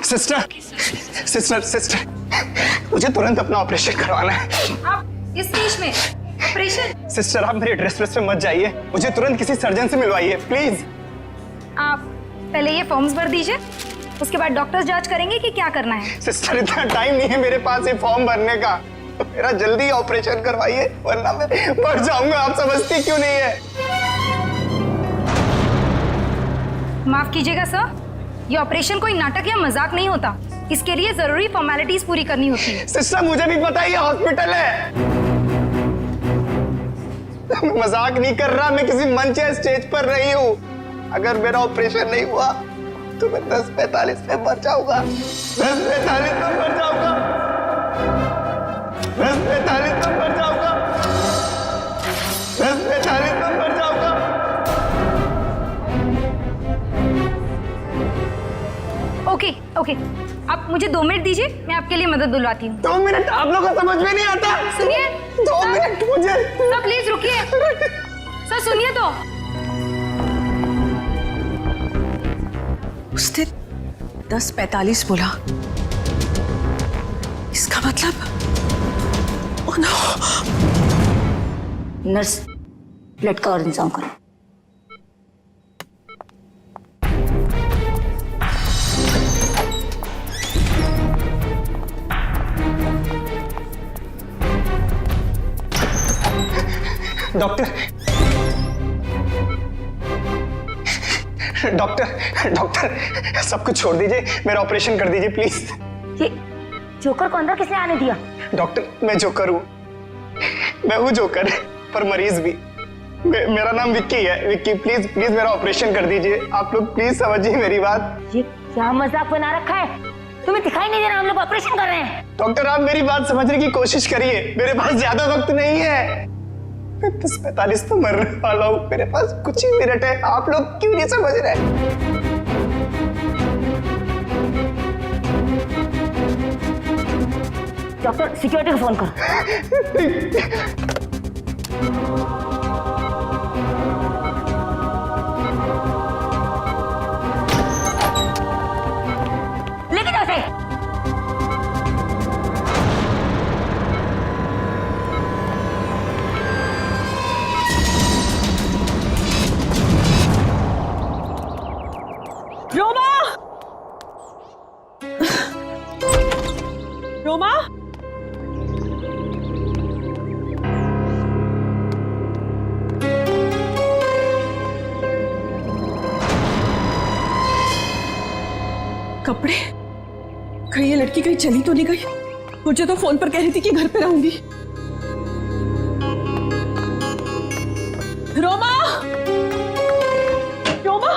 Sister sister sister, मुझे तुरंत अपना ऑपरेशन करवाना है। आप इस स्टेज में ऑपरेशन? सिस्टर आप मेरी ड्रेस पे मत जाइए, मुझे तुरंत किसी सर्जन से मिलवाइए प्लीज। आप पहले ये फॉर्म्स भर दीजिए, उसके बाद डॉक्टर्स जांच करेंगे कि क्या करना है। सिस्टर इतना टाइम नहीं है मेरे पास ये फॉर्म भरने का, मेरा जल्दी ऑपरेशन करवाइए वरना मैं मर जाऊंगा। आप समझती क्यों नहीं है? माफ कीजिएगा सर, ये ऑपरेशन कोई नाटक या मजाक नहीं होता, इसके लिए जरूरी फॉर्मेलिटीज पूरी करनी होती है। सिस्टर मुझे भी पता है ये हॉस्पिटल है, मैं मजाक नहीं कर रहा, मैं किसी मंच या स्टेज पर नहीं हूँ। अगर मेरा ऑपरेशन नहीं हुआ तो मैं 10:45 में मर जाऊंगा, 10:45 में मर जाऊंगा, 10:45 में मर जाऊंगा, 10:45 में मर जाऊंगा। ओके ओके, आप मुझे 2 मिनट दीजिए, मैं आपके लिए मदद बुलवाती हूँ। 2 मिनट आप लोगों को समझ में नहीं आता। सुनिए 2 मिनट मुझे। सर प्लीज रुकिए, सर सुनिए तो। उसने 10:45 बोला, इसका मतलब ओह नो। नर्स ब्लड का और इंतजाम करो। डॉक्टर डॉक्टर डॉक्टर सब कुछ छोड़ दीजिए, मेरा ऑपरेशन कर दीजिए प्लीज। ये जोकर को अंदर किसने आने दिया? डॉक्टर मैं जोकर हूँ, मैं हूँ जोकर पर मरीज भी। मेरा नाम विक्की है, विक्की प्लीज प्लीज मेरा ऑपरेशन कर दीजिए। आप लोग प्लीज समझिए मेरी बात। ये क्या मजाक बना रखा है? तुम्हें दिखाई नहीं दे रहा हम लोग ऑपरेशन कर रहे हैं? डॉक्टर आप मेरी बात समझने की कोशिश करिए, मेरे पास ज्यादा वक्त नहीं है, मैं 10:45 तो मरने वाला हूँ, मेरे पास कुछ ही मिनट है। आप लोग क्यों नहीं समझ रहे? डॉक्टर सिक्योरिटी को फोन करो। लेके जाओ इसे। रोमा, रोमा, कपड़े कहीं ये लड़की कहीं चली तो नहीं गई? मुझे तो फोन पर कह रही थी कि घर पे रहूंगी। रोमा, रोमा,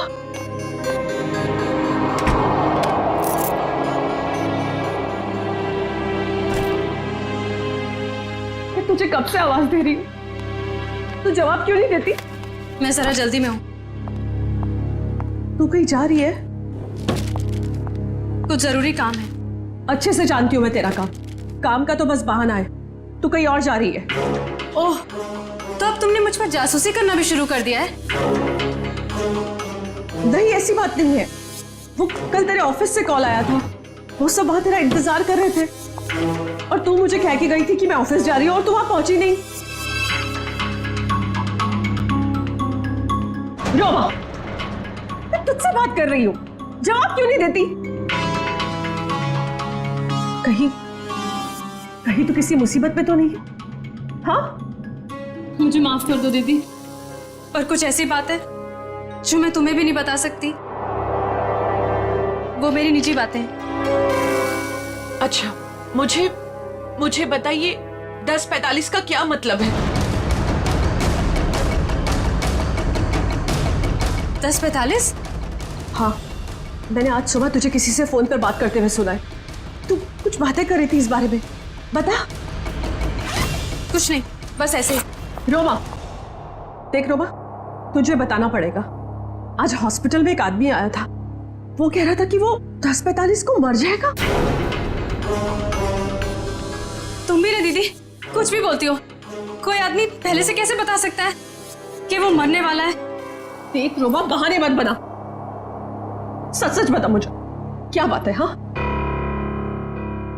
मैं तुझे कब से आवाज दे रही हूँ, तू जवाब क्यों नहीं देती? मैं जरा जल्दी में हूँ। तू कहीं जा रही है? कुछ जरूरी काम है। अच्छे से जानती हूँ मैं तेरा काम, काम का तो बस बहाना है। तू कहीं और जा रही है। ओह, तो अब तुमने मुझ पर जासूसी करना भी शुरू कर दिया है? नहीं ऐसी बात नहीं है, वो कल तेरे ऑफिस से कॉल आया था, वो सब वहां तेरा इंतजार कर रहे थे और तू मुझे कह के गई थी कि मैं ऑफिस जा रही हूँ और तू वहां पहुंची नहीं। रोमा, मैं तुझसे बात कर रही हूँ, जवाब क्यों नहीं देती? कहीं कहीं तो किसी मुसीबत में तो नहीं है? हाँ, मुझे माफ कर दो दीदी, पर कुछ ऐसी बात है जो मैं तुम्हें भी नहीं बता सकती, वो मेरी निजी बातें हैं। अच्छा, मुझे बताइए 10:45 का क्या मतलब है? 10:45? हाँ, मैंने आज सुबह तुझे किसी से फोन पर बात करते हुए सुना है। तू कुछ बातें कर रही थी इस बारे में, बता। कुछ नहीं, बस ऐसे ही। रोमा, देख रोमा, तुझे बताना पड़ेगा। आज हॉस्पिटल में एक आदमी आया था, वो कह रहा था कि वो 10:45 को मर जाएगा। तुम भी ना दीदी, कुछ भी बोलती हो। कोई आदमी पहले से कैसे बता सकता है कि वो मरने वाला है? देख रोमा, बहाने मत बना, सच सच बता मुझे, क्या बात है? हाँ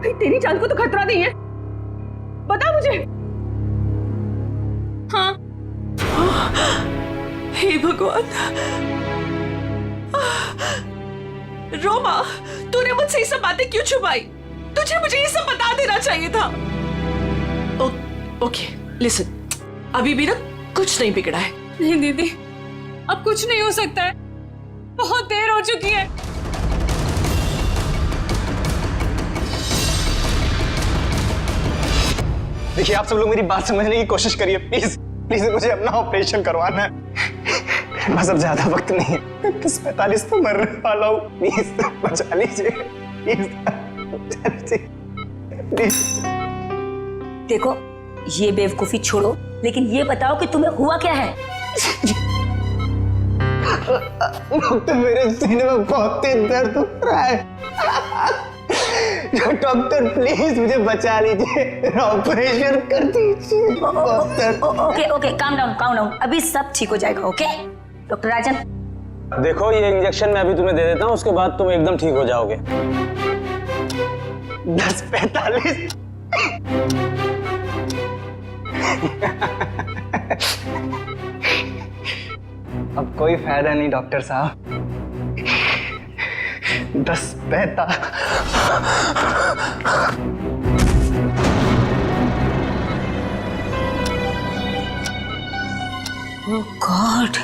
भाई, तेरी जान को तो खतरा नहीं है, बता मुझे। हाँ। हे भगवान, रोमा, तूने मुझसे ये सब बातें क्यों छुपाई? तुझे मुझे ये सब बता देना चाहिए था। ओके लिसन, अभी भी ना कुछ नहीं बिगड़ा है। नहीं दीदी, अब कुछ नहीं हो सकता है, बहुत देर हो चुकी है। देखिए, आप सब लोग मेरी बात समझने की कोशिश करिए, प्लीज प्लीज। मुझे अपना ऑपरेशन करवाना है, मेरे पास अब ज्यादा वक्त नहीं है। 10:45 तो मरने वाला हूँ, प्लीज बचा लीजिए, प्लीज। देखो, ये बेवकूफी छोड़ो, लेकिन ये बताओ कि तुम्हें हुआ क्या है? डॉक्टर, मेरे सीने में बहुत तेज दर्द हो रहा है। डॉक्टर प्लीज मुझे बचा लीजिए, ऑपरेशन कर दीजिए। ओके ओके, काम डाउन, अभी सब ठीक हो जाएगा। ओके डॉक्टर राजन, देखो, ये इंजेक्शन मैं अभी तुम्हें दे देता हूँ, उसके बाद तुम एकदम ठीक हो जाओगे। 10:45। अब कोई फायदा नहीं डॉक्टर साहब। 10:45। ओह गॉड,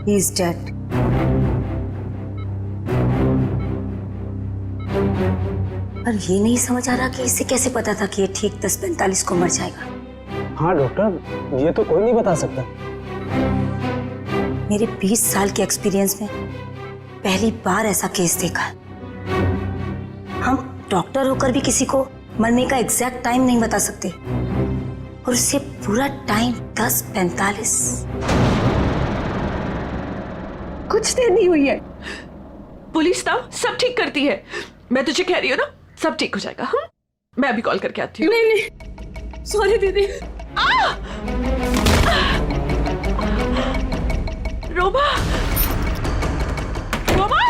he is dead. पर ये नहीं समझ आ रहा कि इसे कैसे पता था कि ये ठीक 10:45 को मर जाएगा। हाँ डॉक्टर, ये तो कोई नहीं बता सकता। मेरे 20 साल के एक्सपीरियंस में पहली बार ऐसा केस देखा है। हम डॉक्टर होकर भी किसी को मरने का एग्जैक्ट टाइम नहीं बता सकते, और उससे पूरा टाइम 10:45। कुछ देर नहीं हुई है। पुलिस ना सब ठीक करती है, मैं तुझे कह रही हूँ ना, सब ठीक हो जाएगा। हाँ, मैं अभी कॉल करके आती हूँ। नहीं, सॉरी दीदी। रोमा, रोमा,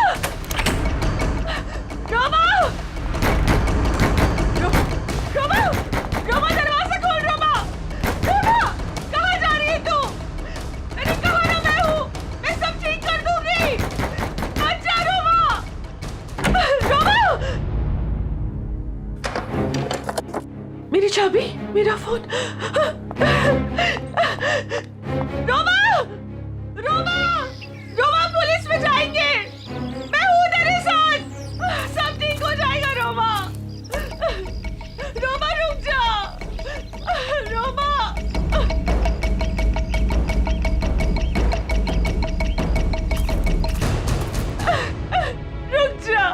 रोमा, रोमा, रोमा, दरवाजा खोल। रोमा, रोमा, कहाँ जा रही है तू? अरे कहाँ ना मैं हूँ, मैं सब ठीक कर दूंगी। अच्छा रोमा, रोमा, मेरी चाबी, मेरा फोन। रोमा, रोमा, रोमा, पुलिस में जाएंगे, मैं हूँ तेरे साथ, सब ठीक हो जाएगा। रोमा, रोमा रुक जा, रोमा, रुक जा।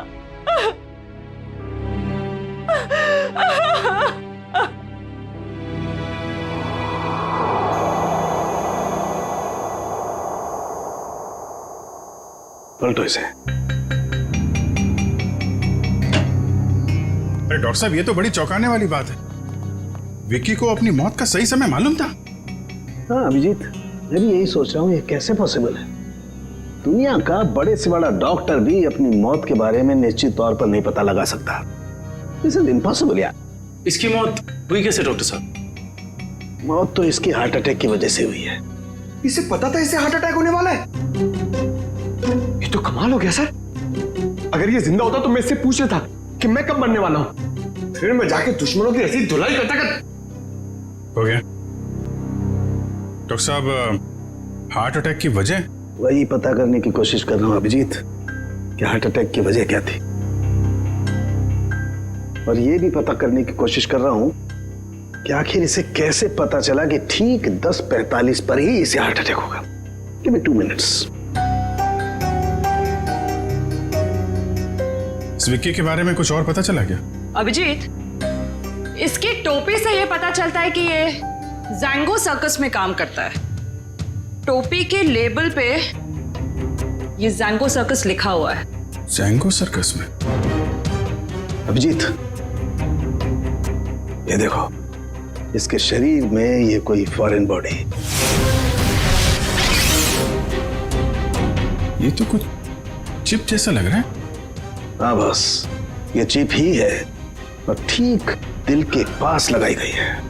पलटो इसे। अरे डॉक्टर साहब, ये तो बड़ी चौंकाने वाली बात है। विक्की को अपनी मौत का सही समय मालूम था? हाँ अभिजीत, मैं भी यही सोच रहा हूँ, ये कैसे पॉसिबल है? दुनिया का बड़े से बड़ा डॉक्टर भी अपनी मौत के बारे में निश्चित तौर पर नहीं पता लगा सकता। दिस इज इम्पॉसिबल यार। इसकी मौत हुई कैसे डॉक्टर साहब? मौत तो इसकी हार्ट अटैक की वजह से हुई है। इसे पता था इसे हार्ट अटैक होने वाला है? ये तो कमाल हो गया सर। अगर ये जिंदा होता तो मैं इससे पूछ लेता कि मैं कब मरने वाला हूं, फिर मैं जाके दुश्मनों की ऐसी धुलाई करता हो गया डॉक्टर साहब, हार्ट अटैक की वजह? वही पता करने की कोशिश कर रहा हूँ अभिजीत कि हार्ट अटैक की वजह क्या थी, और ये भी पता करने की कोशिश कर रहा हूँ कि आखिर इसे कैसे पता चला कि ठीक 10:45 पर ही इसे हार्ट अटैक होगा। Give me 2 minutes. इस विक्की के बारे में कुछ और पता चला क्या? अभिजीत, इसकी टोपी से ये पता चलता है कि ये जैंगो सर्कस में काम करता है। टोपी के लेबल पे ये जैंगो सर्कस लिखा हुआ है। जैंगो सर्कस में? अभिजीत, ये देखो, इसके शरीर में ये कोई फॉरेन बॉडी। ये तो कुछ चिप जैसा लग रहा है। हाँ बस, ये चिप ही है और ठीक दिल के पास लगाई गई है।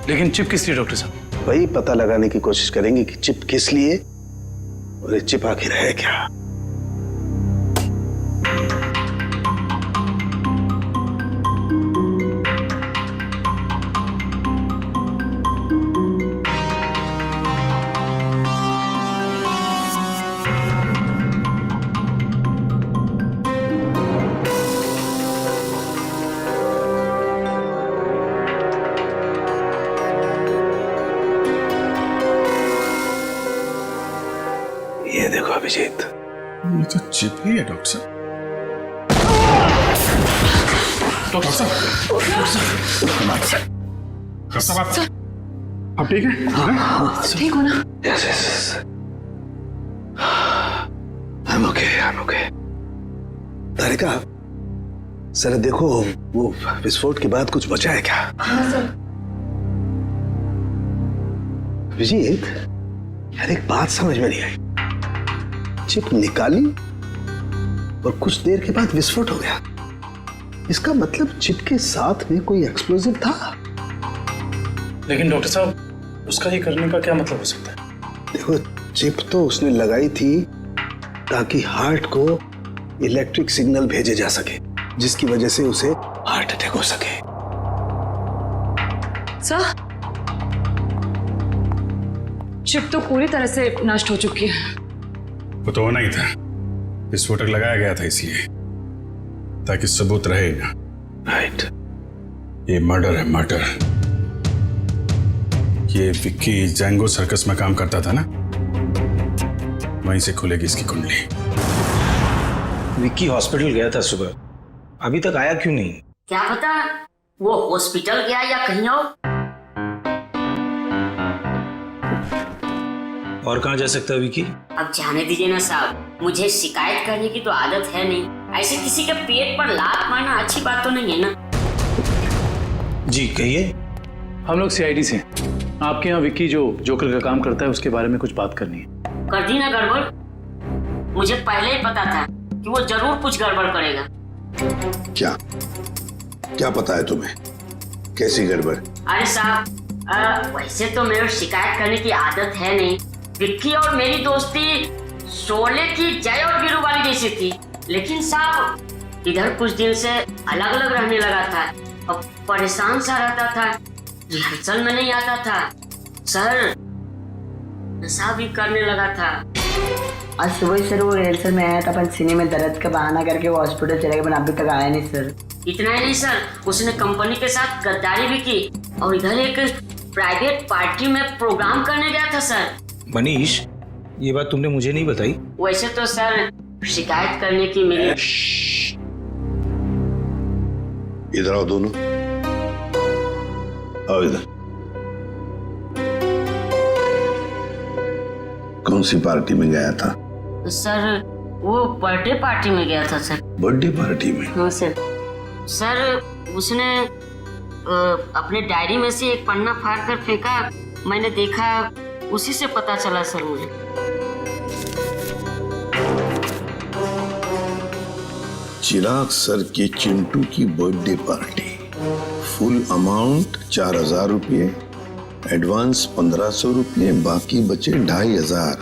लेकिन चिप किस लिए डॉक्टर साहब? वही पता लगाने की कोशिश करेंगे कि चिप किस लिए और ये चिप आखिर है क्या। ये देखो अभिजीत, ये तो चिप ही है डॉक्टर साहब। डॉक्टर साहब, डॉक्टर साहब, आप ठीक है? ठीक हो ना? Yes yes, I'm okay. Tarika, sir देखो, वो विस्फोट के बाद कुछ बचा है क्या? हाँ सर। अभिजीत, यार एक बात समझ में नहीं आई। चिप निकाली और कुछ देर के बाद विस्फोट हो गया। इसका मतलब चिप के साथ में कोई एक्सप्लोजिव था। लेकिन डॉक्टर साहब, उसका ये करने का क्या मतलब हो सकता है? देखो, चिप तो उसने लगाई थी ताकि हार्ट को इलेक्ट्रिक सिग्नल भेजे जा सके, जिसकी वजह से उसे हार्ट अटैक हो सके। सर, चिप तो पूरी तरह से नष्ट हो चुकी है। वो तो होना ही था। विस्फोटक लगाया गया था इसलिए, ताकि सबूत रहेगा। राइट। ये मर्डर है, मर्डर। ये विक्की जैंगो सर्कस में काम करता था ना, वहीं से खुलेगी इसकी कुंडली। विक्की हॉस्पिटल गया था सुबह, अभी तक आया क्यों नहीं? क्या पता वो हॉस्पिटल गया या कहीं और कहाँ जा सकता है विक्की? अब जाने दीजिए ना साहब, मुझे शिकायत करने की तो आदत है नहीं। ऐसे किसी के पेट पर लात मारना अच्छी बात तो नहीं है ना। जी कहिए। हम लोग सीआईडी से आपके यहाँ विक्की जो जोकर का काम करता है उसके बारे में कुछ बात करनी है। कर दी ना गड़बड़? मुझे पहले ही पता था कि वो जरूर कुछ गड़बड़ करेगा। क्या पता है तुम्हें? कैसी गड़बड़? अरे साहब, वैसे तो मेरे शिकायत करने की आदत है नहीं। विक्की और मेरी दोस्ती शोले की जय और वीरू वाली जैसी थी, लेकिन साहब इधर कुछ दिन से अलग अलग रहने लगा था और परेशान सा रहता था, रिहर्सल में नहीं आता था सर, नशा भी करने लगा था। आज सुबह सर वो रिहर्सल में आया था, अपन सीने में दर्द का बहाना करके वो हॉस्पिटल चले गए, अभी तक आया नहीं सर। इतना ही नहीं सर, उसने कंपनी के साथ गद्दारी भी की और इधर एक प्राइवेट पार्टी में प्रोग्राम करने गया था सर। मनीष, ये बात तुमने मुझे नहीं बताई। वैसे तो सर शिकायत करने की मेरी। इधर आओ दोनों, आओ इधर। कौन सी पार्टी में गया था? सर वो बर्थडे पार्टी में गया था सर। बर्थडे पार्टी में? हाँ सर। सर उसने अपने डायरी में से एक पन्ना फाड़ कर फेंका, मैंने देखा, उसी से पता चला सर मुझे। चिराग सर की चिंटू की बर्थडे पार्टी, फुल अमाउंट 4000 रुपये, एडवांस 1500 रुपये, बाकी बचे 2500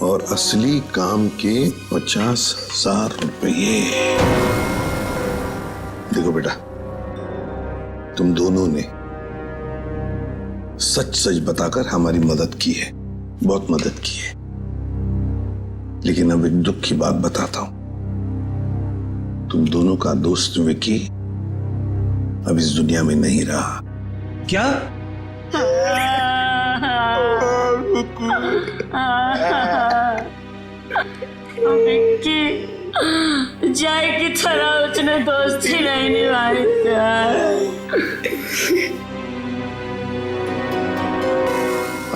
और असली काम के 50,000 रुपये। देखो बेटा, तुम दोनों ने सच सच बताकर हमारी मदद की है, बहुत मदद की है। लेकिन अब एक दुख की बात बताता हूं, तुम दोनों का दोस्त विकी अब इस दुनिया में नहीं रहा। क्या? विक्की जय की तरह उसने दोस्ती नहीं निभाई सर।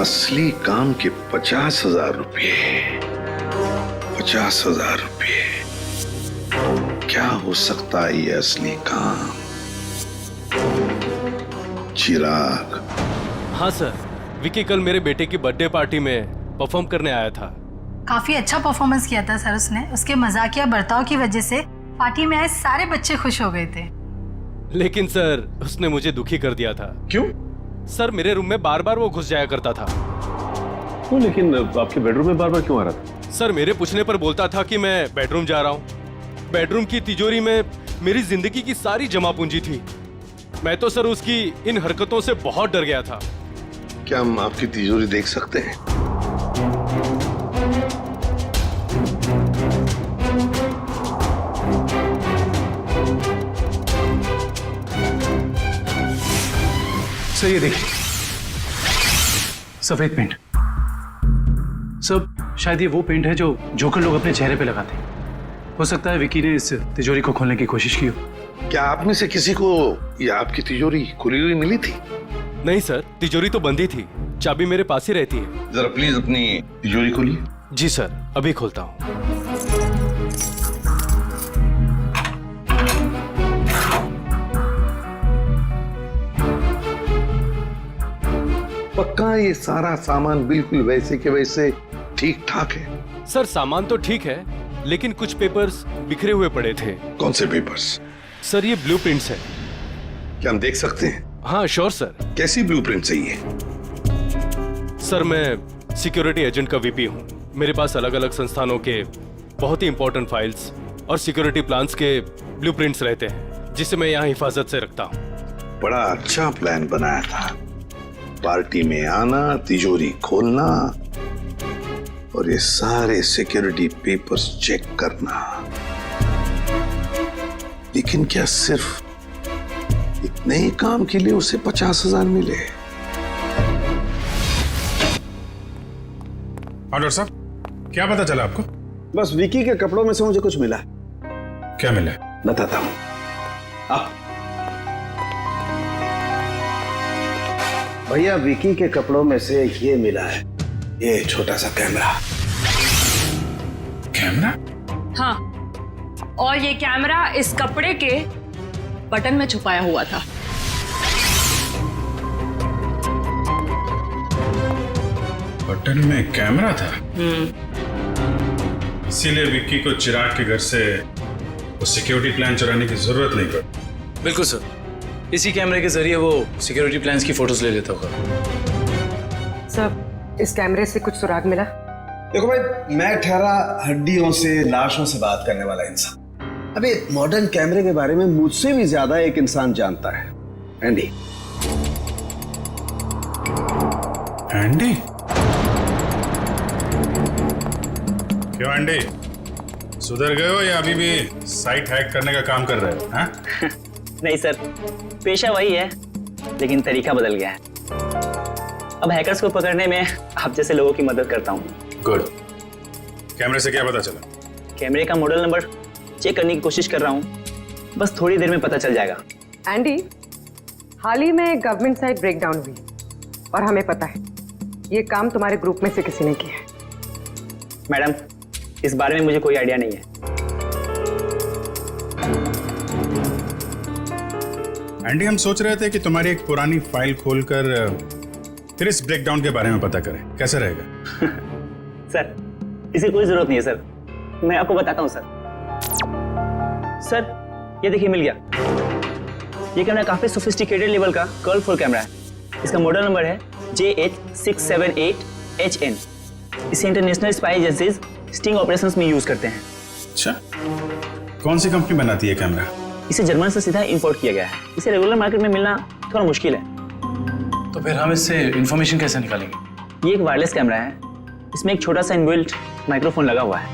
असली काम के 50,000 रुपये, 50,000 रुपये, क्या हो सकता है ये असली काम? चिराग। हाँ सर, विकी कल मेरे बेटे की बर्थडे पार्टी में परफॉर्म करने आया था। काफी अच्छा परफॉर्मेंस किया था सर उसने। उसके मजाकिया बर्ताव की वजह से पार्टी में आए सारे बच्चे खुश हो गए थे। लेकिन सर उसने मुझे दुखी कर दिया था। क्यों? सर मेरे रूम में बार बार वो घुस जाया करता था। वो लेकिन आपके बेडरूम में बार बार क्यों आ रहा था? सर मेरे पूछने पर बोलता था कि मैं बेडरूम जा रहा हूँ। बेडरूम की तिजोरी में मेरी जिंदगी की सारी जमा पूंजी थी। मैं तो सर उसकी इन हरकतों से बहुत डर गया था। क्या हम आपकी तिजोरी देख सकते हैं? सर ये देखिए, सफेद पेंट। सर शायद ये वो पेंट है जो जोकर लोग अपने चेहरे पे लगाते हैं। हो सकता है विकी ने इस तिजोरी को खोलने की कोशिश की हो। क्या आप में से किसी को ये आपकी तिजोरी खुली हुई मिली थी? नहीं सर, तिजोरी तो बंद ही थी। चाबी मेरे पास ही रहती है। जरा प्लीज अपनी तिजोरी खोलिए। जी सर, अभी खोलता हूँ। पक्का ये सारा सामान बिल्कुल वैसे के वैसे ठीक ठाक है? सर सामान तो ठीक है, लेकिन कुछ पेपर्स बिखरे हुए पड़े थे। कौन से पेपर्स? सर ये ब्लूप्रिंट्स है। क्या हम देख सकते हैं? हाँ श्योर सर। कैसी ब्लूप्रिंट्स है ये? सर मैं सिक्योरिटी एजेंट का वीपी हूँ। मेरे पास अलग अलग संस्थानों के बहुत ही इंपॉर्टेंट फाइल्स और सिक्योरिटी प्लान्स के ब्लूप्रिंट्स रहते हैं, जिसे मैं यहाँ हिफाजत से रखता हूँ। बड़ा अच्छा प्लान बनाया था। पार्टी में आना, तिजोरी खोलना और ये सारे सिक्योरिटी पेपर्स चेक करना। लेकिन क्या सिर्फ इतने ही काम के लिए उसे 50,000 मिले? डॉक्टर साहब, क्या पता चला आपको? बस विकी के कपड़ों में से मुझे कुछ मिला। क्या मिला? बताता हूं। भैया, विकी के कपड़ों में से ये मिला है, ये छोटा सा कैमरा। कैमरा? हाँ, और ये कैमरा इस कपड़े के बटन में छुपाया हुआ था। बटन में कैमरा था? इसीलिए विक्की को चिराग के घर से वो सिक्योरिटी प्लान चुराने की जरूरत नहीं पड़ी। बिल्कुल सर, इसी कैमरे के जरिए वो सिक्योरिटी प्लान्स की फोटोज ले लेता होगा। सर, इस कैमरे से कुछ सुराग मिला? देखो भाई, मैं ठहरा हड्डियों से, लाशों से बात करने वाला इंसान। अबे मॉडर्न कैमरे के बारे में मुझसे भी ज्यादा एक इंसान जानता है, एंडी। एंडी? क्यों एंडी, सुधर गए हो या अभी भी साइट हैक करने का काम कर रहे हो? हाँ? नहीं सर, पेशा वही है, लेकिन तरीका बदल गया है। अब हैकर्स को पकड़ने में आप जैसे लोगों की मदद करता हूँ। गुड। कैमरे से क्या पता चला? कैमरे का मॉडल नंबर चेक करने की कोशिश कर रहा हूँ, बस थोड़ी देर में पता चल जाएगा। एंडी, हाल ही में गवर्नमेंट साइट ब्रेकडाउन हुई और हमें पता है ये काम तुम्हारे ग्रुप में से किसी ने किया है। मैडम, इस बारे में मुझे कोई आइडिया नहीं है। एंडी, हम सोच रहे थे कि तुम्हारी एक पुरानी फाइल खोलकर फिर इस ब्रेकडाउन के बारे में पता करें, कैसा रहेगा? सर, इसकी कोई जरूरत नहीं है सर, मैं आपको बताता हूँ सर। सर ये देखिए, मिल गया। ये कैमरा काफी सोफिस्टिकेटेड लेवल का कर्व फुल कैमरा है। इसका मॉडल नंबर है JH678HN। इसे international spy agencies sting operations में यूज करते हैं। अच्छा, कौन सी कंपनी बनाती है कैमरा? इसे जर्मन से सीधा इंपोर्ट किया गया है। इसे रेगुलर मार्केट में मिलना थोड़ा मुश्किल है। तो फिर हम इससे इंफॉर्मेशन कैसे निकालेंगे? ये एक वायरलेस कैमरा है, इसमें एक छोटा सा इनबिल्ट माइक्रोफोन लगा हुआ है।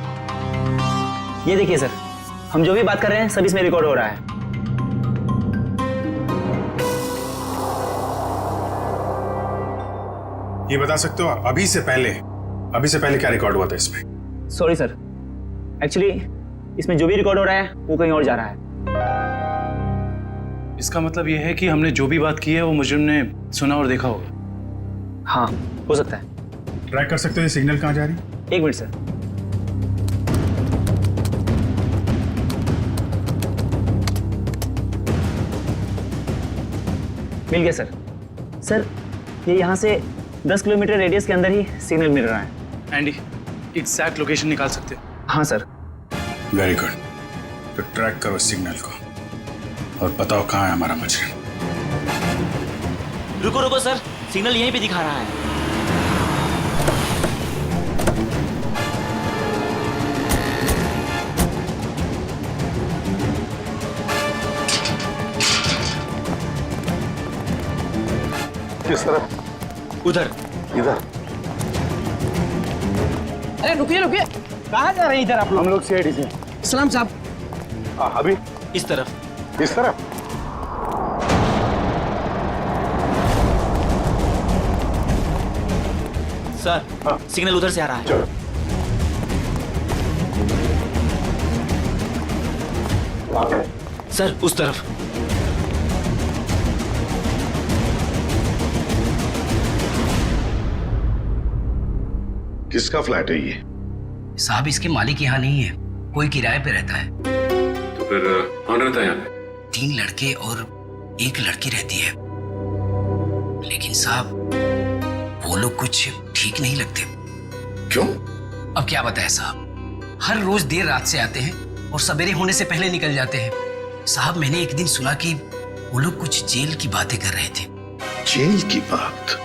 ये देखिए सर, हम जो भी बात कर रहे हैं सब इसमें रिकॉर्ड हो रहा है। ये बता सकते हो अभी से पहले क्या रिकॉर्ड हुआ था इसमें? सॉरी सर, एक्चुअली इसमें जो भी रिकॉर्ड हो रहा है वो कहीं और जा रहा है। इसका मतलब यह है कि हमने जो भी बात की है वो मुजरिम ने सुना और देखा होगा। हाँ, हो सकता है। ट्रैक कर सकते हो ये सिग्नल कहाँ जा रही है? 1 मिनट सर। मिल गया सर। सर ये यहाँ से 10 किलोमीटर रेडियस के अंदर ही सिग्नल मिल रहा है। एंडी, एग्जैक्ट लोकेशन निकाल सकते हो? हाँ सर। Very good. तो ट्रैक करो सिग्नल को और बताओ कहाँ है हमारा मुजरिम। रुको रुको सर, सिग्नल यहीं पे दिखा रहा है। किस तरफ? उधर। इधर? अरे रुकिए रुकिए, कहाँ जा रहे हैं इधर आप लोग? हम लोग सीआईडी से। सलाम साहब। अभी इस तरफ। इस तरफ? सर सिग्नल उधर से आ रहा है। चलो। सर उस तरफ। किसका फ्लैट है ये? साहब इसके मालिक यहाँ नहीं है, कोई किराए पे रहता है। तो फिर कौन रहता है यहाँ पे? 3 लड़के और 1 लड़की रहती है। लेकिन साहब वो लोग कुछ ठीक नहीं लगते। क्यों? अब क्या बताएं साहब, हर रोज देर रात से आते हैं और सवेरे होने से पहले निकल जाते हैं। साहब मैंने एक दिन सुना कि वो लोग कुछ जेल की बातें कर रहे थे। जेल की बात?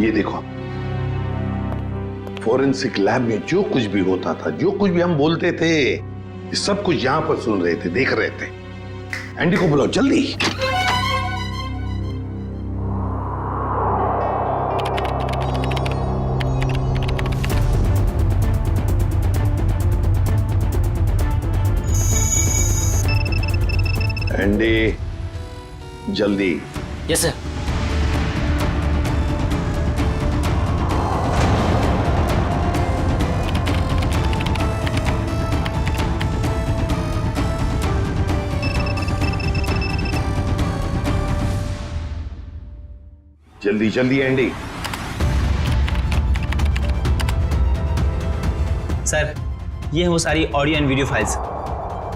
ये देखो, फोरेंसिक लैब में जो कुछ भी होता था, जो कुछ भी हम बोलते थे, ये सब कुछ यहां पर सुन रहे थे, देख रहे थे। एंडी को बुलाओ जल्दी। एंडी जल्दी। Yes sir. जल्दी जल्दी एंडी। सर ये है वो सारी ऑडियो एंड वीडियो फाइल्स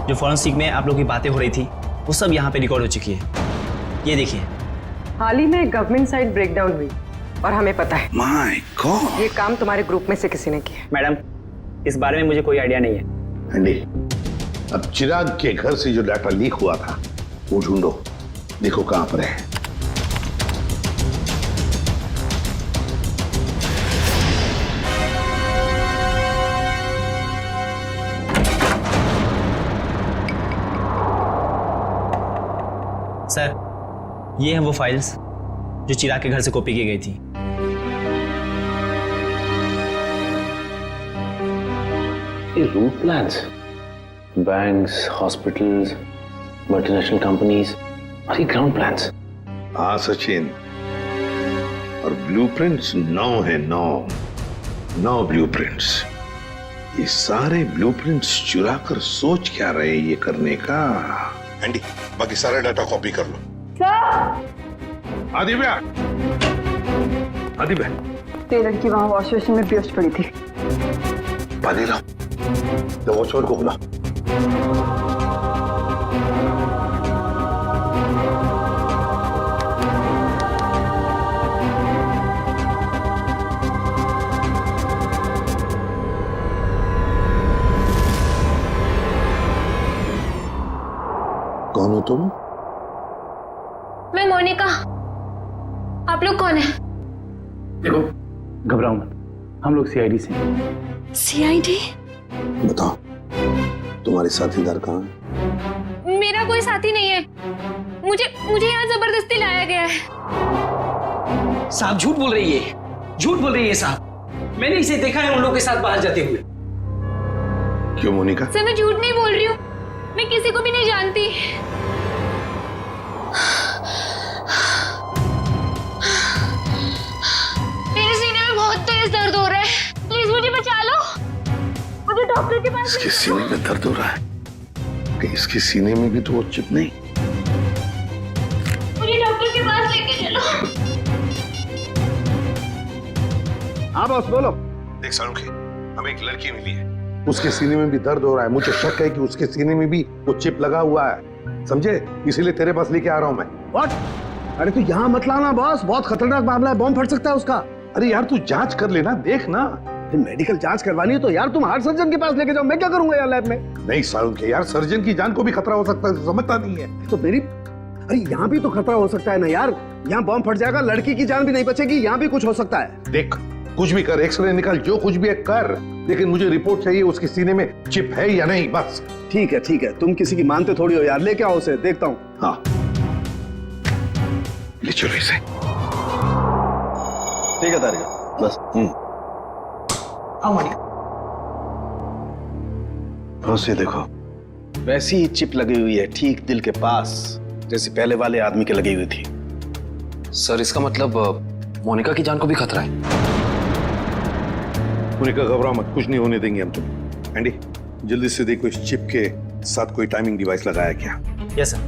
जो फॉरेंसिक में आप लोग की बातें हो रही थी, वो सब यहाँ पे रिकॉर्ड हो चुकी है। ये देखिए। हाल ही में गवर्नमेंट साइड ब्रेकडाउन हुई और हमें पता है। My God. ये काम तुम्हारे ग्रुप में से किसी ने किया। मैडम इस बारे में मुझे कोई आइडिया नहीं है। एंडी, अब चिराग के घर से जो डाटा लीक हुआ था वो ढूंढो, देखो कहां पर है। सर ये हैं वो फाइल्स जो चिराग के घर से कॉपी की गई थी। ये route plans, banks, hospitals, multinational companies और ये ग्राउंड प्लान्स। हाँ सचिन, और ब्लूप्रिंट्स 9 है, 9 ब्लूप्रिंट्स। ये सारे ब्लूप्रिंट्स चुरा कर सोच क्या रहे ये करने का। एंडी बाकी सारा डाटा कॉपी कर लो। आदि भैया, आदि भैया, ये लड़की वहां वॉश बेसिन में बेहोश पड़ी थी। पानी लाओ, तो वो चोर को बुला। कौन हो तुम? मैं मोनिका। आप लोग कौन है? देखो घबराओ मत, हम लोग सीआईडी से हैं। सीआईडी? बताओ। तुम्हारे साथीदार कहाँ है? मेरा कोई साथी नहीं है, मुझे यहाँ जबरदस्ती लाया गया है। साहब झूठ बोल रही है, झूठ बोल रही है साहब। मैंने इसे देखा है उन लोगों के साथ बाहर जाते हुए। क्यों मोनिका? सर मैं झूठ नहीं बोल रही हूँ, मैं किसी को भी नहीं जानती। मेरे सीने में बहुत तेज दर्द हो रहा है, प्लीज मुझे बचा लो, मुझे डॉक्टर के पास। इसके सीने में दर्द हो रहा है? कि इसके सीने में भी तो वो चिप नहीं? मुझे डॉक्टर के पास लेके चलो। हाँ बॉस बोलो। देख सालुंखे, हमें एक लड़की मिली है, उसके सीने में भी दर्द हो रहा है। मुझे शक है कि उसके सीने में भी वो चिप लगा हुआ है, समझे? इसीलिए तेरे पास लेके आ रहा हूं मैं। व्हाट? अरे तू यहाँ मत लाना बॉस, बहुत खतरनाक मामला है, बॉम्ब फट सकता है उसका। अरे यार तू जांच कर लेना, देख ना। मेडिकल जांच करवानी है तो यार तुम हार्ट सर्जन के पास लेके जाओ, मैं क्या करूंगा यार लैब में? नहीं सालुंखे यार, सर्जन की जान को भी खतरा हो सकता है, समझता नहीं है तो मेरी। अरे यहाँ भी तो खतरा हो सकता है ना यार, यहाँ बॉम्ब फट जाएगा, लड़की की जान भी नहीं बचेगी, यहाँ भी कुछ हो सकता है। देख कुछ भी कर, एक्सरे निकाल, जो कुछ भी है कर, लेकिन मुझे रिपोर्ट चाहिए उसके सीने में चिप है या नहीं, बस। ठीक है, तुम किसी की मानते थोड़ी हो यार, लेके आओ उसे, देखता हूँ। हाँ ले चलो इसे। ठीक है तारिका, बस। आओ मोनिका। बस ये देखो, वैसी ही चिप लगी हुई है ठीक दिल के पास, जैसे पहले वाले आदमी के लगी हुई थी। सर इसका मतलब मोनिका की जान को भी खतरा है। मोनिका घबराओ मत, कुछ नहीं होने देंगे हम तुम। एंडी जल्दी से देखो इस चिप के साथ कोई टाइमिंग डिवाइस लगाया क्या? Yes sir.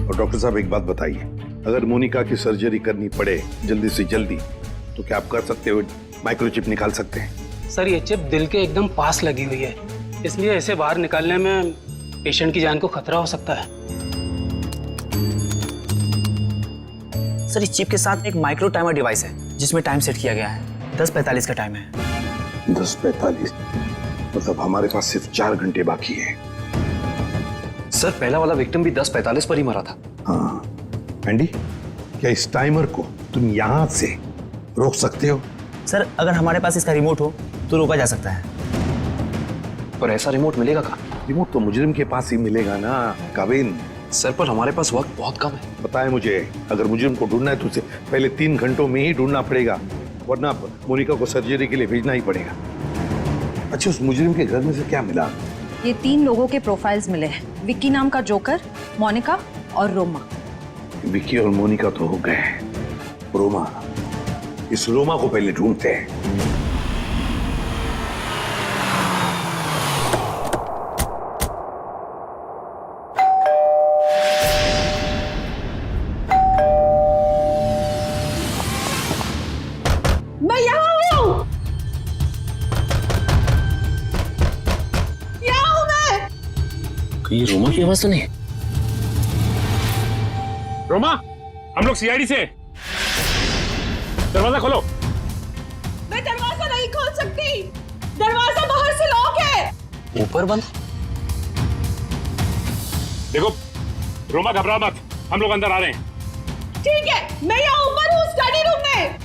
और डॉक्टर साहब एक बात बताइए, अगर मोनिका की सर्जरी करनी पड़े जल्दी से जल्दी तो क्या आप कर सकते हो? माइक्रोचिप निकाल सकते हैं? सर ये चिप दिल के एकदम पास लगी हुई है, इसलिए इसे बाहर निकालने में पेशेंट की जान को खतरा हो सकता है। सर इस चिप के साथ एक माइक्रो टाइमर डिवाइस है जिसमें टाइम सेट किया गया है, 10:45 का टाइम है। 10:45 मतलब हमारे पास सिर्फ 4 घंटे बाकी है। सर पहला वाला विक्टिम भी 10:45 पर ही मरा था। हाँ एंडी, क्या इस टाइमर को तुम यहां से रोक सकते हो? सर अगर हमारे पास इसका रिमोट हो तो रोका जा सकता है। पर ऐसा रिमोट मिलेगा कहाँ? रिमोट तो मुजरिम के पास ही मिलेगा ना काविन। सर पर हमारे पास वक्त बहुत कम है। पता है मुझे, अगर मुजरिम को ढूंढना है तो उसे पहले 3 घंटों में ही ढूंढना पड़ेगा, वरना मोनिका को सर्जरी के लिए भेजना ही पड़ेगा। अच्छा उस मुजरिम के घर में से क्या मिला? ये 3 लोगों के प्रोफाइल्स मिले हैं, विक्की नाम का जोकर, मोनिका और रोमा। विक्की और मोनिका तो हो गए, रोमा, इस रोमा को पहले ढूंढते हैं। मैं यहाँ हूँ, यहाँ हूँ मैं। ये रोमा की आवाज तो नहीं? रोमा, हम लोग सीआईडी से, दरवाजा खोलो। मैं दरवाजा नहीं खोल सकती, दरवाजा बाहर से लॉक है। ऊपर बंद? देखो रोमा घबरा मत, हम लोग अंदर आ रहे हैं। ठीक है, मैं यहाँ ऊपर हूँ स्टडी रूम में।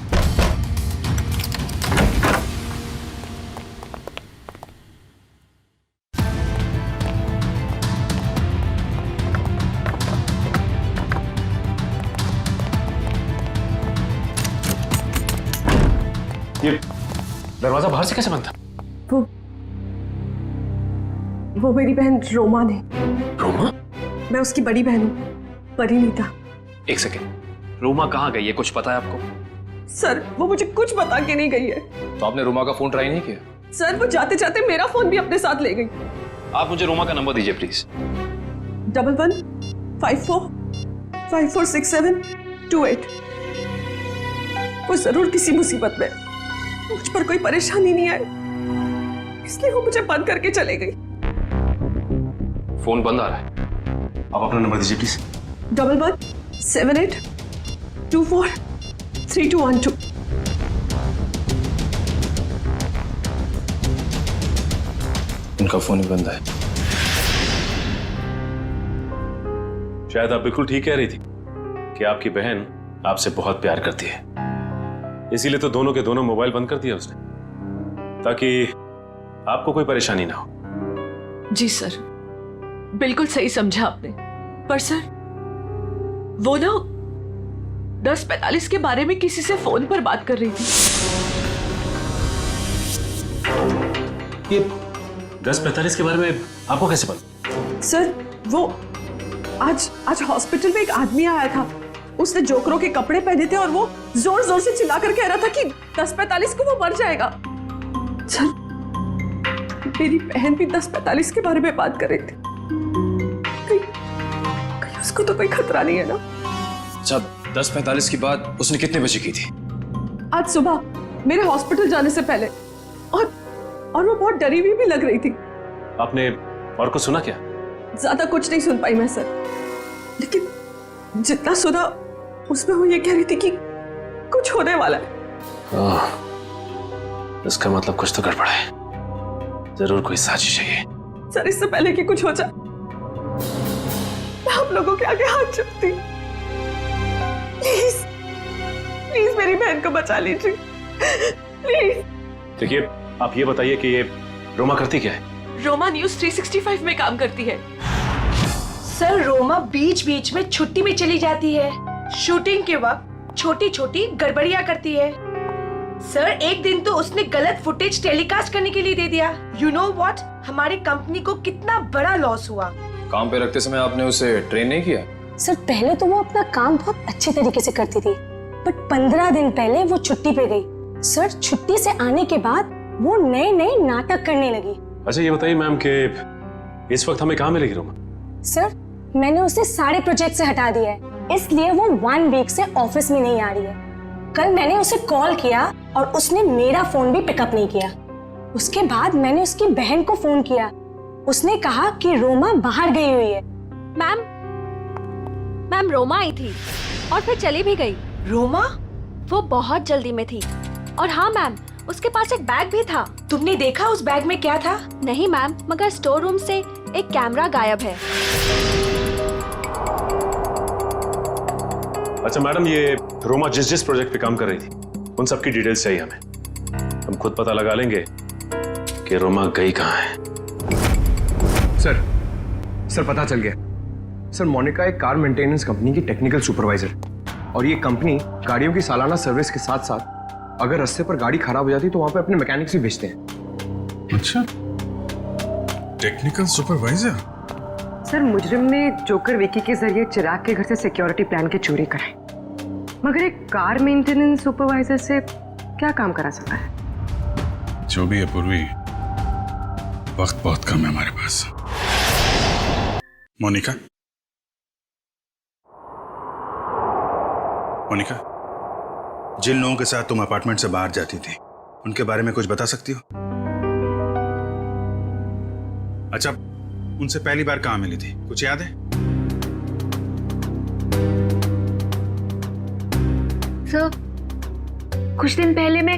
ये दरवाजा बाहर से कैसे बंद था? वो मेरी बहन रोमा ने। रोमा? मैं उसकी बड़ी बहन हूँ, परिणीता। एक सेकेंड, रोमा कहाँ गई है, कुछ पता है आपको? सर वो मुझे कुछ बता के नहीं गई है। तो आपने रोमा का फोन ट्राई नहीं किया? सर वो जाते जाते मेरा फोन भी अपने साथ ले गई। आप मुझे रोमा का नंबर दीजिए प्लीज। 1154546728। वो जरूर किसी मुसीबत में, मुझ पर कोई परेशानी नहीं आई, इसलिए वो मुझे बंद करके चले गई। फोन बंद आ रहा है, आप अपना नंबर दीजिए प्लीज। 1178243212। उनका फोन ही बंद है। शायद आप बिल्कुल ठीक कह रही थी कि आपकी बहन आपसे बहुत प्यार करती है, इसीलिए तो दोनों के दोनों मोबाइल बंद कर दिया उसने, ताकि आपको कोई परेशानी ना हो। जी सर, बिल्कुल सही समझा आपने। पर सर, वो ना 10:45 के बारे में किसी से फोन पर बात कर रही थी। ये 10:45 के बारे में आपको कैसे पता? सर, वो आज हॉस्पिटल में एक आदमी आया था। उसने जोकरों के कपड़े पहने थे और वो जोर जोर से चिल्ला कर कह रहा था कि 10:45 को वो मर जाएगा। सर, मेरी बहन भी 10:45 के बारे में बात कर रही थी। कहीं उसको तो कोई खतरा नहीं है ना? जब 10:45 की बात उसने कितने बजे की थी? आज सुबह मेरे हॉस्पिटल जाने से पहले। और वो बहुत डरी हुई भी लग रही थी। आपने और कुछ सुना क्या? ज्यादा कुछ नहीं सुन पाई मैं सर, लेकिन जितना सुना उसमें वो ये कह रही थी कि कुछ होने वाला है। इसका मतलब कुछ तो गड़बड़ है। जरूर कोई साजिश है ये। सर, इससे पहले कि कुछ हो जाए मैं आप लोगों के आगे हाथ जोड़ती। प्लीज प्लीज मेरी बहन को बचा लीजिए, प्लीज। देखिए, आप ये बताइए कि ये रोमा करती क्या है? रोमा न्यूज 365 में काम करती है। सर, रोमा बीच बीच में छुट्टी में चली जाती है। शूटिंग के वक्त छोटी छोटी गड़बड़ियां करती है। सर, एक दिन तो उसने गलत फुटेज टेलीकास्ट करने के लिए दे दिया। यू नो व्हाट, हमारी कंपनी को कितना बड़ा लॉस हुआ। काम पे रखते समय आपने उसे ट्रेन नहीं किया? सर, पहले तो वो अपना काम बहुत अच्छे तरीके से करती थी, बट 15 दिन पहले वो छुट्टी पे गई। सर, छुट्टी से आने के बाद वो नए नए नाटक करने लगी। अच्छा, ये बताइए मैम कि इस वक्त हमें कहाँ मिलेगी रोमा? सर, मैंने उसे सारे प्रोजेक्ट से हटा दिया है, इसलिए वो 1 वीक से ऑफिस में नहीं आ रही है। कल मैंने उसे कॉल किया और उसने मेरा फोन भी पिकअप नहीं किया। उसके बाद मैंने उसकी बहन को फोन किया। उसने कहा कि रोमा बाहर गई हुई है। मैम रोमा आई थी और फिर चली भी गई। रोमा? वो बहुत जल्दी में थी। और हाँ मैम, उसके पास एक बैग भी था। तुमने देखा उस बैग में क्या था? नहीं मैम, मगर स्टोर रूम से एक कैमरा गायब है। अच्छा मैडम, ये रोमा जिस जिस प्रोजेक्ट पे काम कर रही थी उन सब की डिटेल्स चाहिए हमें। हम खुद पता लगा लेंगे कि रोमा गई कहाँ है। सर, पता चल गया। सर, मोनिका एक कार मेंटेनेंस कंपनी की टेक्निकल सुपरवाइजर, और ये कंपनी गाड़ियों की सालाना सर्विस के साथ साथ अगर रास्ते पर गाड़ी खराब हो जाती तो वहां पे अपने मैकेनिक्स भी भेजते हैं। अच्छा, टेक्निकल सुपरवाइजर। सर, मुजरिम ने जोकर विकी के जरिए चिराग के घर से सिक्योरिटी प्लान की चोरी कराई, मगर एक कार मेंटेनेंस सुपरवाइजर से क्या काम करा सकता है? जो भी है पूर्वी, वक्त बहुत कम है हमारे पास। मोनिका, जिन लोगों के साथ तुम अपार्टमेंट से बाहर जाती थी उनके बारे में कुछ बता सकती हो? अच्छा, उनसे पहली बार कहां मिली थी, कुछ याद है? सर, कुछ दिन पहले मैं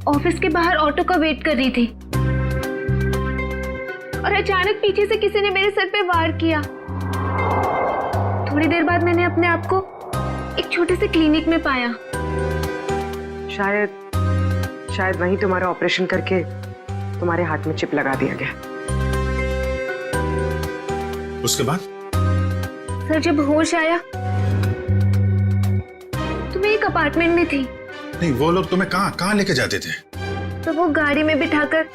ऑफिस के बाहर ऑटो का वेट कर रही थी और अचानक पीछे से किसी ने मेरे सर पे वार किया। थोड़ी देर बाद मैंने अपने आप को एक छोटे से क्लिनिक में पाया। शायद वहीं तुम्हारा ऑपरेशन करके तुम्हारे हाथ में चिप लगा दिया गया। उसके बाद? सर, जब होश आया तो मैं एक अपार्टमेंट में थी। नहीं, वो लोग तुम्हें कहाँ लेके जाते थे? तो वो गाड़ी में बिठाकर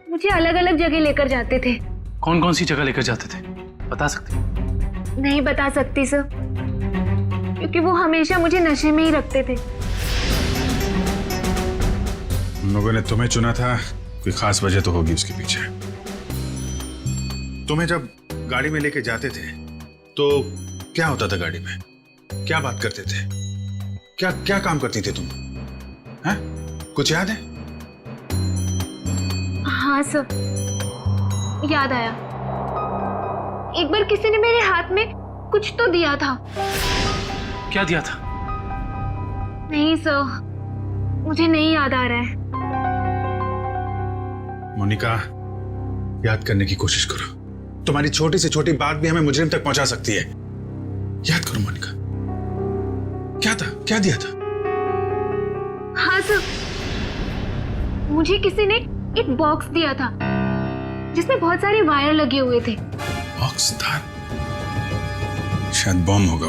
मुझे अलग अलग जगह लेकर जाते थे। कौन कौन सी जगह लेकर जाते थे, बता सकते? नहीं बता सकती सर, क्योंकि वो हमेशा मुझे नशे में ही रखते थे। उन लोगों ने तुम्हें चुना था, कोई खास वजह तो होगी उसके पीछे। तुम्हें जब गाड़ी में लेके जाते थे तो क्या होता था गाड़ी में? क्या बात करते थे? क्या काम करती थी तुम? हैं? कुछ याद है? हाँ सर, याद आया। एक बार किसी ने मेरे हाथ में कुछ तो दिया था। क्या दिया था? नहीं सर, मुझे नहीं याद आ रहा है। मोनिका, याद करने की कोशिश करो। तुम्हारी छोटी से छोटी बात भी हमें मुजरिम तक पहुंचा सकती है। याद करो मोनिका, क्या था, क्या दिया था? हाँ सर, मुझे किसी ने एक बॉक्स दिया था जिसमें बहुत सारे वायर लगे हुए थे। बॉक्स था, शायद बॉम्ब होगा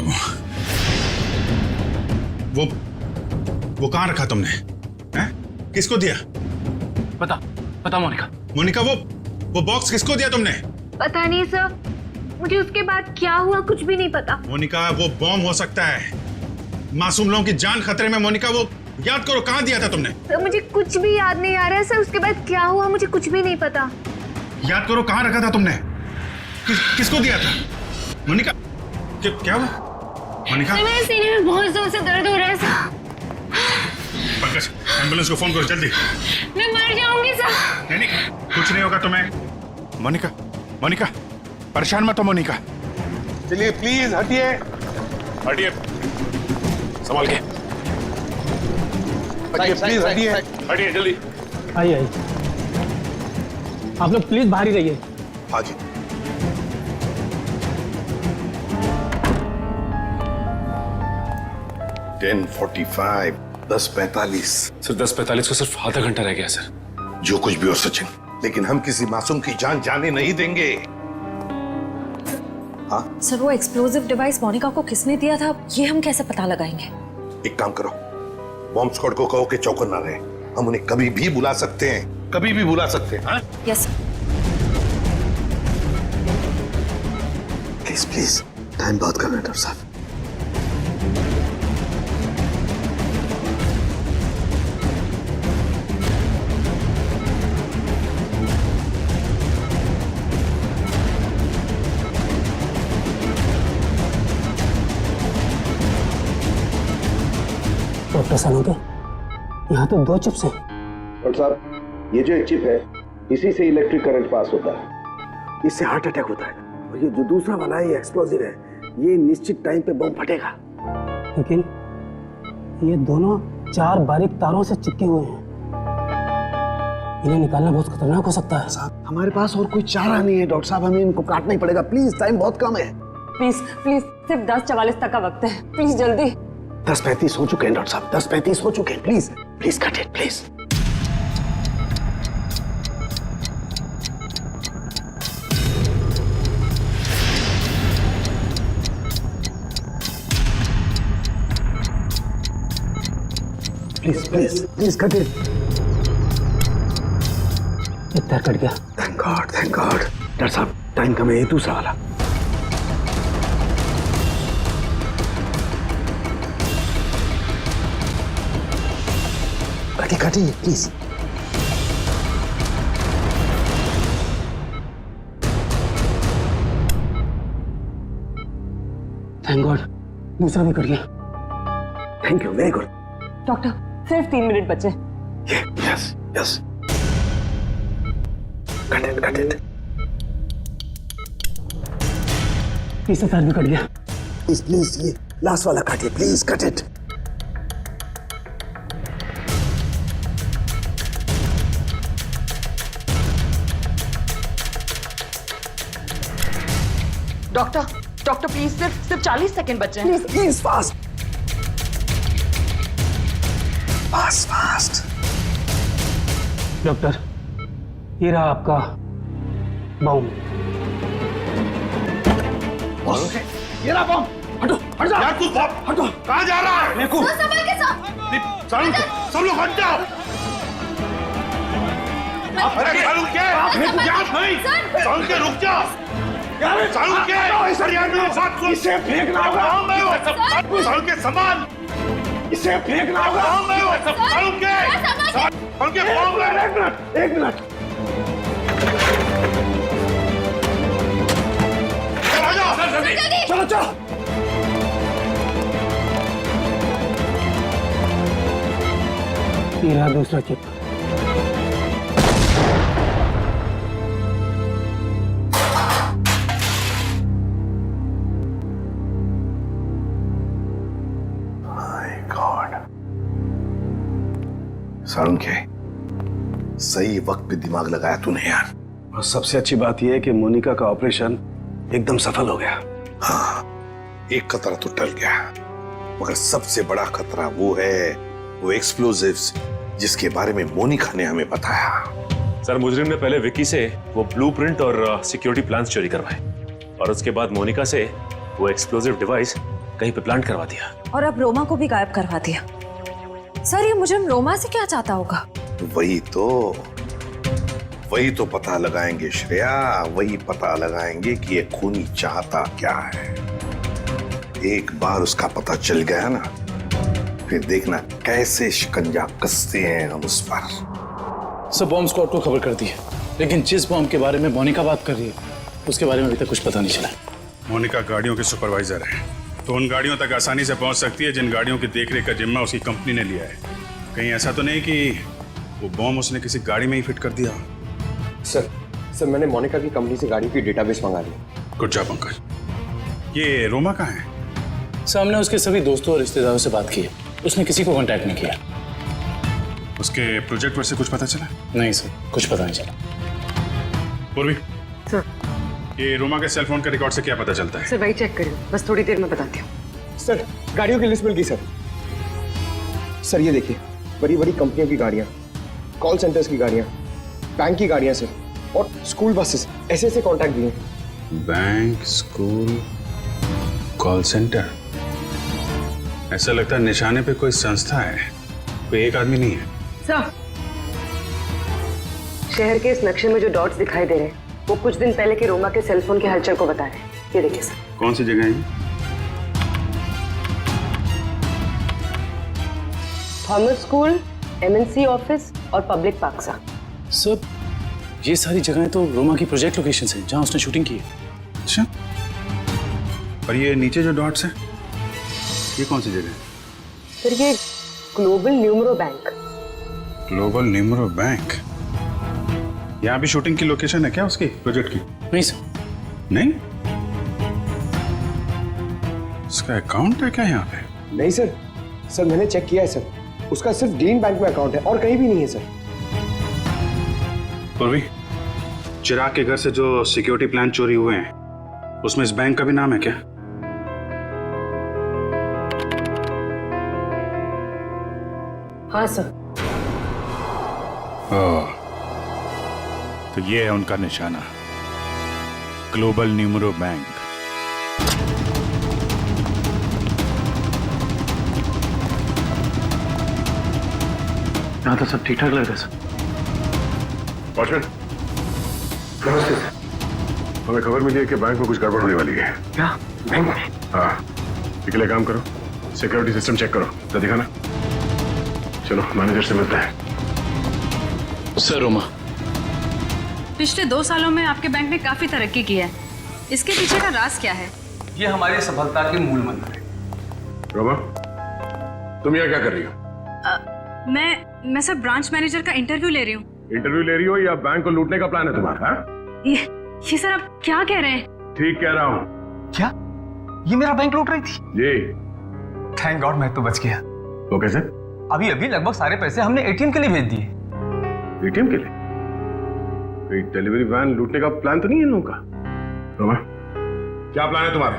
वो कहाँ रखा तुमने? हैं? किसको दिया? पता मोनिका। मोनिका, वो बॉक्स किसको दिया तुमने? पता नहीं सर, मुझे उसके बाद क्या हुआ कुछ भी नहीं पता। मोनिका, वो बॉम्ब हो सकता है, मासूम लोगों की जान खतरे में। मोनिका, वो याद करो कहाँ दिया था तुमने? सर मुझे कुछ भी याद नहीं आ रहा है सर, उसके बाद क्या हुआ मुझे कुछ भी नहीं पता। याद करो कहाँ रखा था तुमने? किसको दिया था? मोनिका, क्या हुआ? मोनिका, मेरे सीने में बहुत जोर से दर्द हो रहा है सर। पंकज, एम्बुलेंस को फोन करो जल्दी। मैं मर जाऊंगी सर। नहीं, कुछ नहीं होगा तुम्हें। मोनिका, परेशान मत हो मोनिका। चलिए प्लीज हटिए, संभाल के हटिए, प्लीज हटिए जल्दी। आइए आप लोग प्लीज बाहर ही रहिए। हाँ जी। $10:45, 10:45। सर 10:45 को सिर्फ आधा घंटा रह गया सर। जो कुछ भी हो सचिन, लेकिन हम किसी मासूम की जान जाने नहीं देंगे। हाँ सर, वो एक्सप्लोजिव डिवाइस मोनिका को किसने दिया था ये हम कैसे पता लगाएंगे? एक काम करो, बॉम्ब स्क्वाड को कहो कि चौकन ना रहे। हम उन्हें कभी भी बुला सकते हैं, कभी भी बुला सकते हैं। हाँ? यस। प्लीज टाइम बात कर रहे हैं डॉक्टर साहब। डॉक्टर सानोके, यहाँ तो 2 चिप्स हैं। डॉक्टर साहब, ये जो एक चिप है, इसी से इलेक्ट्रिक करंट पास होता है, इससे हार्ट अटैक होता है। और ये जो दूसरा वाला है, ये एक्सप्लोजिव है, ये निश्चित टाइम पे बम फटेगा। लेकिन ये दोनों 4 बारीक तारों से चिपके हुए हैं, इन्हें निकालना बहुत खतरनाक हो सकता है। साहब, हमारे पास और कोई चारा नहीं है डॉक्टर साहब, हमें इनको काटना ही पड़ेगा। प्लीज, टाइम बहुत कम है। प्लीज सिर्फ 10:44 तक का वक्त है, प्लीज जल्दी। 10:35 हो चुके हैं डॉक्टर साहब, 10:35 हो चुके हैं। Please cut it please. Please cut it. एक तार कट गया। Thank God. डॉक्टर साहब, टाइम कम है, ये दूसरा वाला। काटिए प्लीज। थैंक गॉड, दूसरा भी कट गया। Thank you, very good. Doctor, सिर्फ 3 मिनट बचे। यस। Cut it. तीसरा तार भी कट गया। प्लीज ये लास्ट वाला काटिए, please cut it. Doctor please, सिर्फ 40 सेकंड बचे हैं। Please fast. डॉक्टर, ये रहा आपका बम। ये रहा बम। हट जा यार, तू हटो। कहाँ जा रहा है? देखो संभल के साथ। सब लोग हट जाओ। अरे सालू के रुक जा। सालू के इसे फेंकना होगा। सालू के सामान इसे फेंकना होगा। सालू के एक मिनट। चलो ये रहा दूसरा चिप। सारुण के सही वक्त पे दिमाग लगाया तूने यार। और सबसे अच्छी बात यह है कि मोनिका का ऑपरेशन एकदम सफल हो गया। हाँ, एक खतरा तो टल गया, मगर सबसे बड़ा खतरा वो एक्सप्लोजिव्स जिसके बारे में मोनिका ने हमें बताया। सर मुजरिम ने पहले विक्की से वो ब्लूप्रिंट और सिक्योरिटी प्लान्स चोरी करवाए और उसके बाद मोनिका से वो एक्सप्लोजिव डिवाइस कहीं पे प्लांट करवा दिया और अब रोमा को भी गायब करवा दिया। सर ये मुजरिम रोमा से क्या चाहता होगा? वही तो पता लगाएंगे श्रेया, वही पता लगाएंगे कि ये खूनी चाहता क्या है। एक बार उसका पता चल गया ना, फिर देखना कैसे शिकंजा कसते हैं हम उस पर। सब बॉम्ब स्क्वाड को खबर कर दी है, लेकिन जिस बॉम्ब के बारे में मोनिका बात कर रही है उसके बारे में अभी तक कुछ पता नहीं चला। मोनिका गाड़ियों की सुपरवाइजर है, तो उन गाड़ियों तक आसानी से पहुंच सकती है जिन गाड़ियों की देखरेख का जिम्मा उसकी कंपनी ने लिया है। कहीं ऐसा तो नहीं कि वो बॉम्ब उसने किसी गाड़ी में ही फिट कर दिया? सर मैंने मोनिका की कंपनी से गाड़ी की डेटाबेस मंगा ली। Good job Pankaj. ये रोमा कहाँ है? सामने उसके सभी दोस्तों और रिश्तेदारों से बात की है, उसने किसी को कांटेक्ट नहीं किया। उसके प्रोजेक्ट पर से कुछ पता चला? नहीं सर, कुछ पता नहीं चला। पूर्वी सर, ये रोमा के सेल फोन के रिकॉर्ड से क्या पता चलता है? सर वही चेक करिए, बस थोड़ी देर में बताती हूँ। सर गाड़ियों की लिस्ट मिल गई सर। सर ये देखिए, बड़ी बड़ी कंपनियों की गाड़ियाँ, कॉल सेंटर्स की गाड़ियाँ, बैंक की गाड़ियाँ सर, और स्कूल बसेस, ऐसे कॉन्टैक्ट दिए। Bank, school, call centre. ऐसा लगता है निशाने पे कोई संस्था है, कोई एक आदमी नहीं है। सर, शहर के इस नक्शे में जो डॉट्स दिखाई दे रहे हैं वो कुछ दिन पहले के रोमा के सेलफोन के हलचल को बता रहे हैं। ये देखिए सर। कौन सी जगह है? थॉमस स्कूल, एमएनसी ऑफिस और पब्लिक पार्क सा। सब ये सारी जगहें तो रोमा की प्रोजेक्ट लोकेशंस हैं जहां उसने शूटिंग की है। अच्छा, और ये नीचे जो डॉट्स हैं ये कौन सी जगह है? सर ये global numero bank. Global numero bank? यहाँ भी शूटिंग की लोकेशन है क्या उसकी प्रोजेक्ट की? नहीं सर। नहीं? उसका अकाउंट है क्या यहाँ पे? नहीं सर, सर मैंने चेक किया है सर, उसका सिर्फ ग्रीन बैंक में अकाउंट है और कहीं भी नहीं है सर। पूर्वी, चिराग के घर से जो सिक्योरिटी प्लान चोरी हुए हैं उसमें इस बैंक का भी नाम है क्या? हाँ सर। ओह, तो ये है उनका निशाना, ग्लोबल न्यूमरो बैंक। यहाँ तो सब ठीक ठाक लग रहा है सर। वॉचमैन, नमस्ते सर। हमें खबर मिली है कि बैंक में कुछ गड़बड़ होने वाली है। क्या बैंक में? हाँ, इसके लिए काम करो, सिक्योरिटी सिस्टम चेक करो। तो दिखाना। चलो मैनेजर से मिलते हैं। सर रोमा, पिछले 2 सालों में आपके बैंक ने काफी तरक्की की है, इसके पीछे का राज क्या है? ये हमारी सफलता के मूल मंत्र है। रोमा, तुम यहाँ क्या कर रही हो? मैं सर ब्रांच मैनेजर का इंटरव्यू ले रही हूँ। इंटरव्यू ले रही हो या बैंक को लूटने का प्लान है तुम्हारा? ये सर आप क्या कह रहे हैं? ठीक कह रहा हूँ। क्या ये मेरा बैंक लूट रही थी? जी। थैंक गॉड मैं तो बच गया। वो कैसे? अभी लगभग सारे पैसे हमने एटीएम के लिए भेज दिए। एटीएम के लिए? कोई डिलीवरी वैन लूटने का प्लान तो नहीं है इन लोगों का? रोमा, क्या प्लान है तुम्हारा?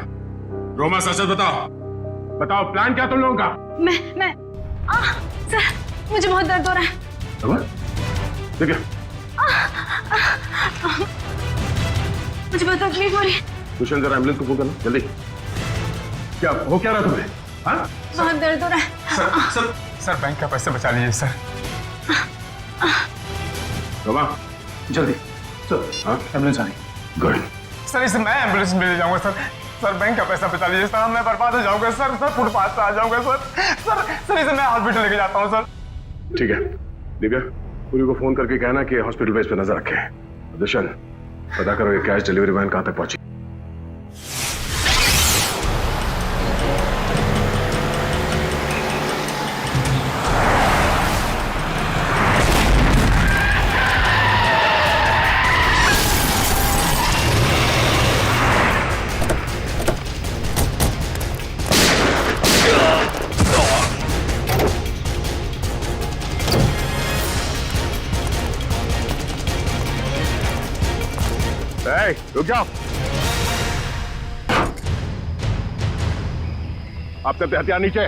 रोमा सच सच बताओ, बताओ प्लान क्या तुम लोगों का? मैं सर मुझे बहुत दर्द हो रहा है। रोमा, ठीक है। मुझे बहुत तकलीफ हो रही है। दुष्यंत जरा एम्बुलेंस को फोन करना जल्दी। क्या हो क्या रहा तुम्हें? हाँ? बहुत दर्द हो रहा है। सर बैंक का पैसा बचा लीजिए सर। रोमा, जल्दी चल। हाँ, एम्बुलेंस आ रही। गुड। सर इसे मैं एम्बुलेंस में ले जाऊंगा सर बैंक का पैसा बचा लीजिए सर, मैं बर्बाद हो जाऊंगा सर फुटपाथ पे आ जाऊंगा सर इसे मैं हॉस्पिटल लेके जाता हूँ सर। ठीक है, दिव्या पूरी को फोन करके कहना कि हॉस्पिटल बेस पे नजर रखे। दुष्यंत, पता करो ये कैश डिलीवरी वैन कहां तक पहुंची। रुक जाओ। आप सबके हथियार नीचे,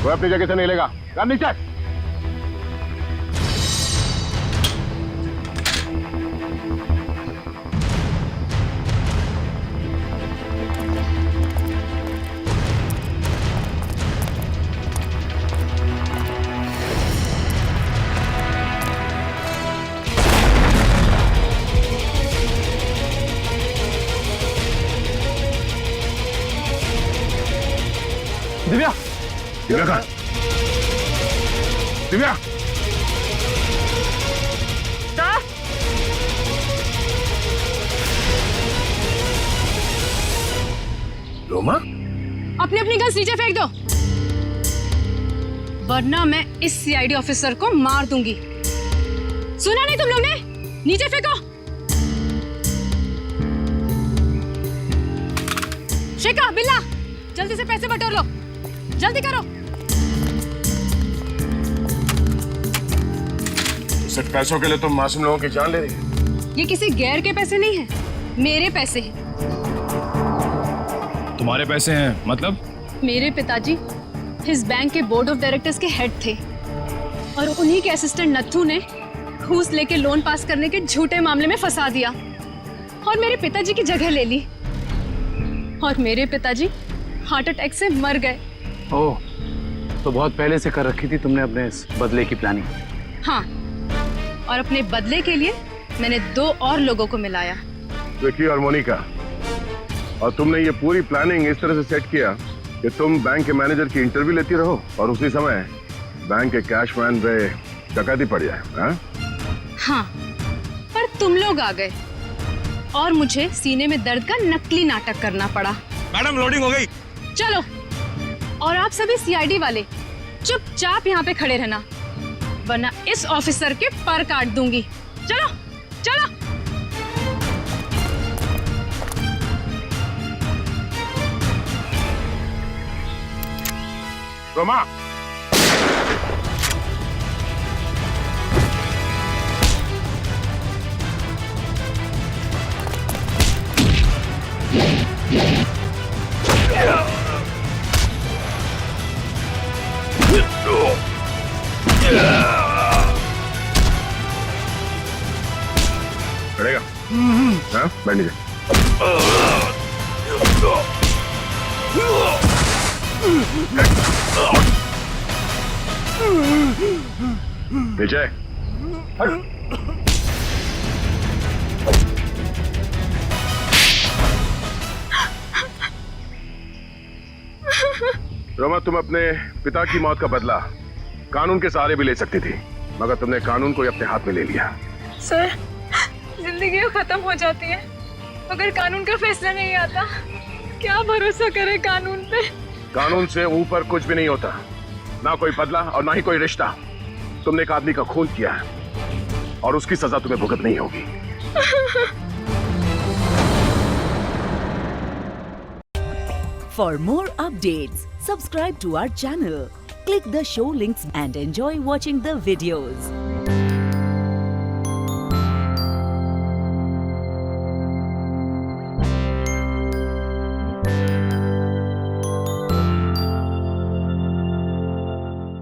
कोई अपनी जगह से नहीं लेगा। कर नीचे। दिव्या, दिव्या कहाँ? दिव्या, रोमा, अपने अपनी गन्स नीचे फेंक दो, वरना मैं इस सीआईडी ऑफिसर को मार दूंगी। सुना नहीं तुम लोग ने? नीचे फेंको। शेखा, बिल्ला, जल्दी से पैसे बटोर लो, जल्दी करो। सिर्फ पैसों के लिए तुम मासूम लोगों की जान ले रही है? ये किसी गैर के पैसे नहीं है, मेरे पैसे हैं। तुम्हारे पैसे हैं मतलब? मेरे पिताजी इस बैंक के बोर्ड ऑफ डायरेक्टर्स के हेड थे और उन्हीं के असिस्टेंट नत्थू ने घूस लेके लोन पास करने के झूठे मामले में फंसा दिया और मेरे पिताजी की जगह ले ली और मेरे पिताजी हार्ट अटैक से मर गए। ओह, तो बहुत पहले से कर रखी थी तुमने अपने इस बदले की प्लानिंग? हाँ, और अपने बदले के लिए मैंने 2 और लोगों को मिलाया, विक्की और मोनिका। और तुमने ये पूरी प्लानिंग इस तरह से सेट किया कि तुम बैंक के मैनेजर की इंटरव्यू लेती रहो और उसी समय बैंक के कैशमैन पे डकैती पड़ जाए। हाँ, पर तुम लोग आ गए और मुझे सीने में दर्द का नकली नाटक करना पड़ा। मैडम, लोडिंग हो गई। चलो, और आप सभी सीआईडी वाले चुपचाप यहाँ पे खड़े रहना, वरना इस ऑफिसर के पर काट दूंगी। चलो चलो। रोमा, चढ़ेगा? हाँ, बैठ नीचे। नीचे। रोमा, तुम अपने पिता की मौत का बदला कानून के सहारे भी ले सकती थी, मगर तुमने कानून को ही अपने हाथ में ले लिया। सर, जिंदगी खत्म हो जाती है अगर कानून का फैसला नहीं आता। क्या भरोसा करे कानून पे? कानून से ऊपर कुछ भी नहीं होता, ना कोई बदला और ना ही कोई रिश्ता। तुमने एक आदमी का खून किया है और उसकी सजा तुम्हें भुगतनी होगी। For more updates, subscribe to our channel, click the show links and enjoy watching the videos.